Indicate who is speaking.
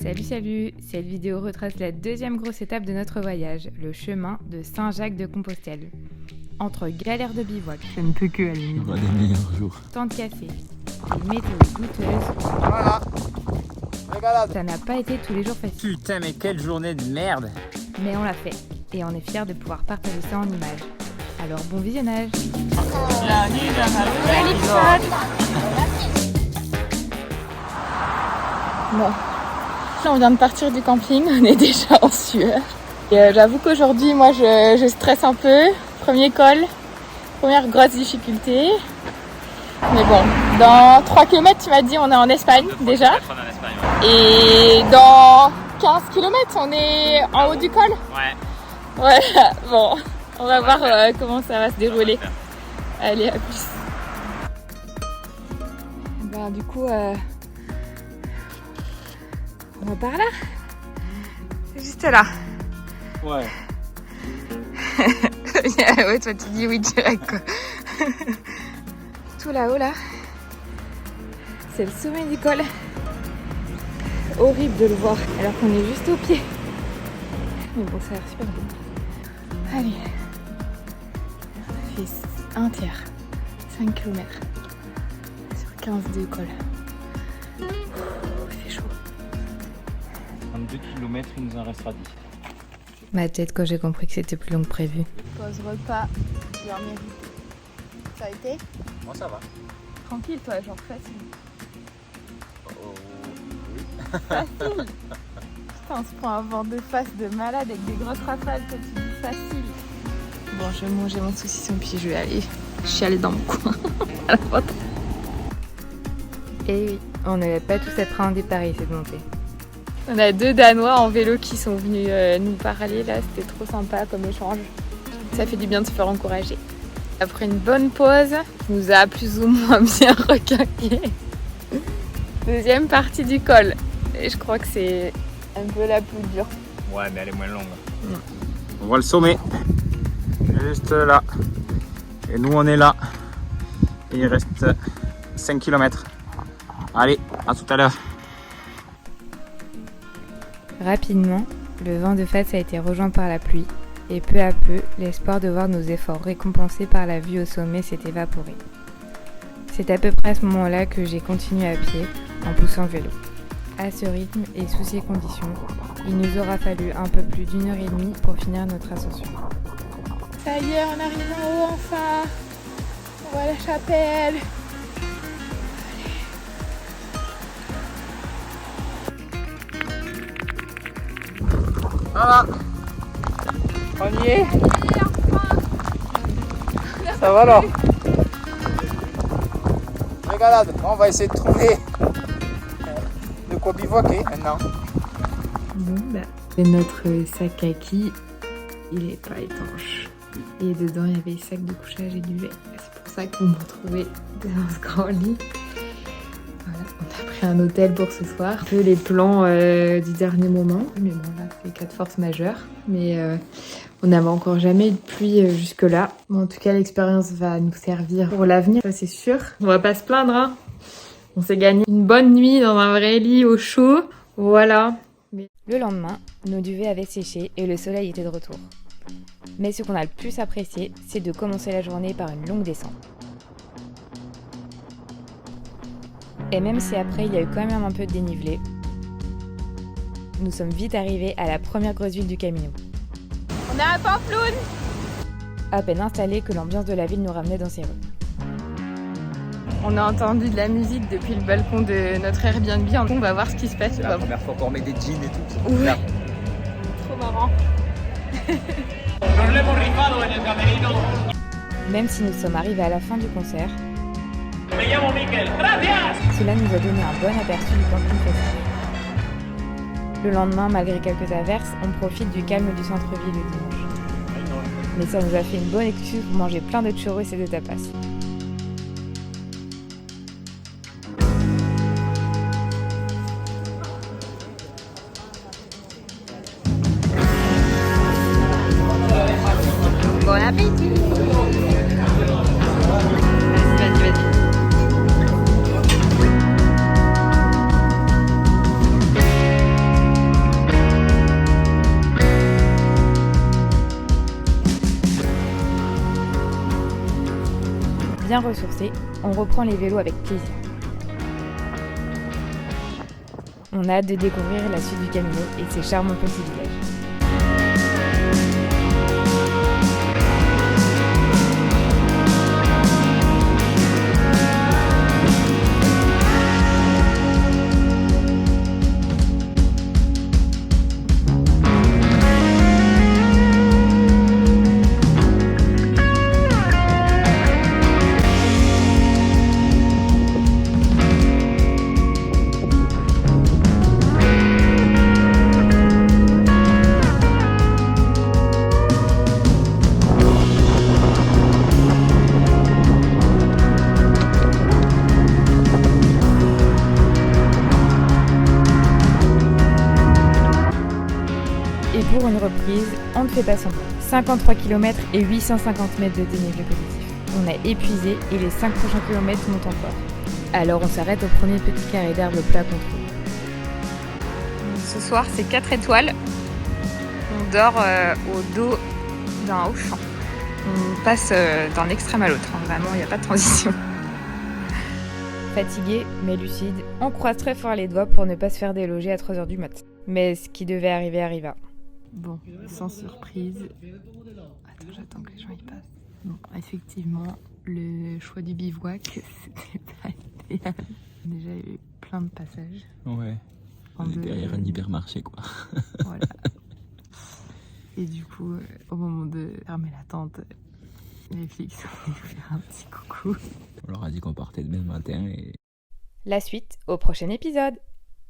Speaker 1: Salut salut, cette vidéo retrace la deuxième grosse étape de notre voyage, le chemin de Saint-Jacques-de-Compostelle. Entre galères de bivouac, ça ne peut que aller mieux.
Speaker 2: Des meilleurs jours.
Speaker 1: Temps de café et météo douteuse,
Speaker 3: Voilà. Régalade.
Speaker 1: ça n'a pas été tous les jours facile.
Speaker 3: Putain, mais quelle journée de merde.
Speaker 1: Mais on l'a fait, et on est fiers de pouvoir partager ça en images. Alors bon visionnage.
Speaker 4: Bon, là on vient de partir du camping, on est déjà en sueur. Et j'avoue qu'aujourd'hui, moi je stresse un peu. Premier col, première grosse difficulté. Mais bon, dans 3 km, tu m'as dit, on est en Espagne déjà. Et dans 15 km, on est en haut du col.
Speaker 3: Ouais.
Speaker 4: Voilà, bon, on va voir comment ça va se dérouler. Allez, à plus. Ben, du coup, on va par là. Juste là.
Speaker 3: Ouais.
Speaker 4: Ouais, toi tu dis oui direct quoi. Tout là-haut là, c'est le sommet du col. Horrible de le voir alors qu'on est juste au pied. Mais bon, ça a l'air super beau. Allez, on a fait un tiers, 5 km sur 15 de col. Il fait chaud.
Speaker 3: 22 km, il nous en restera 10.
Speaker 1: Ma tête quand j'ai compris que c'était plus long que prévu.
Speaker 4: Pause repas, bien mérité. Ça a été?
Speaker 3: Moi, ça va.
Speaker 4: Tranquille toi, genre facile.
Speaker 3: Oui.
Speaker 4: Facile. Putain, on se prend un vent de face de malade avec des grosses rafales, toi tu dis facile. Bon, je vais manger mon saucisson puis je vais aller chialer dans mon coin. À la vôtre.
Speaker 1: Et oui, on n'avait pas tous appréhendé pareil cette montée.
Speaker 4: On a 2 Danois en vélo qui sont venus nous parler là, c'était trop sympa comme échange. Ça fait du bien de se faire encourager. Après une bonne pause, qui nous a plus ou moins bien requinqué. Deuxième partie du col. Et je crois que c'est un peu la plus dure.
Speaker 3: Ouais, mais elle est moins longue. On voit le sommet. Juste là. Et nous, on est là. Et il reste 5 km. Allez, à tout à l'heure.
Speaker 1: Rapidement, le vent de face a été rejoint par la pluie, et peu à peu, l'espoir de voir nos efforts récompensés par la vue au sommet s'est évaporé. C'est à peu près à ce moment-là que j'ai continué à pied, en poussant le vélo. À ce rythme et sous ces conditions, il nous aura fallu un peu plus d'1 heure et demie pour finir notre ascension.
Speaker 4: Ça y est, on arrive en haut enfin. On voit la chapelle.
Speaker 3: Voilà. On y est. Ça va alors. Régalade. On va essayer de trouver de quoi bivouaquer maintenant.
Speaker 1: Bon, bah, notre sac kaki, il est pas étanche. Et dedans, il y avait les sacs de couchage et du lait. C'est pour ça que vous me retrouvez dans ce grand lit. Voilà, on a pris un hôtel pour ce soir. Un peu les plans du dernier moment. Mais bon, là, c'est cas de force majeure. Mais on n'avait encore jamais eu de pluie jusque-là. Bon, en tout cas, l'expérience va nous servir pour l'avenir, ça c'est sûr. On va pas se plaindre, hein. On s'est gagné une bonne nuit dans un vrai lit au chaud. Voilà. Le lendemain, nos duvets avaient séché et le soleil était de retour. Mais ce qu'on a le plus apprécié, c'est de commencer la journée par une longue descente. Et même si après il y a eu quand même un peu de dénivelé, nous sommes vite arrivés à la première grosse ville du Camino.
Speaker 4: On est à Pampelune.
Speaker 1: À peine installés que l'ambiance de la ville nous ramenait dans ses rues.
Speaker 4: On a entendu de la musique depuis le balcon de notre Airbnb. On va voir ce qui se passe.
Speaker 3: C'est la première fois qu'on met des jeans et tout.
Speaker 4: Ouais. Trop marrant.
Speaker 1: Même si nous sommes arrivés à la fin du concert, cela nous a donné un bon aperçu du camping festif. Le lendemain, malgré quelques averses, on profite du calme du centre-ville le dimanche. Mais ça nous a fait une bonne excuse pour manger plein de churros et de tapas.
Speaker 4: Bon appétit. Vas-y. bien ressourcés, on reprend les vélos avec plaisir. On a hâte de découvrir la suite du Camino et ses charmants petits villages. Et pour une reprise, on ne fait pas semblant. 53 km et 850 mètres de dénivelé positif. On a épuisé et les 5 prochains kilomètres montent encore. Alors on s'arrête au premier petit carré d'herbe plat qu'on trouve. Ce soir c'est 4 étoiles. On dort au dos d'un haut champ. On passe d'un extrême à l'autre. Vraiment, il n'y a pas de transition. Fatigué mais lucide, on croise très fort les doigts pour ne pas se faire déloger à 3h du mat. Mais ce qui devait arriver arriva.
Speaker 1: Bon, sans surprise. Attends, j'attends que les gens y passent. Bon, effectivement, le choix du bivouac, c'était pas idéal. Déjà, il y a eu plein de passages.
Speaker 3: Ouais. On est derrière un hypermarché, quoi.
Speaker 1: Voilà. Et du coup, au moment de fermer la tente, les flics sont venus faire un petit coucou.
Speaker 3: On leur a dit qu'on partait demain matin et...
Speaker 4: La suite au prochain épisode.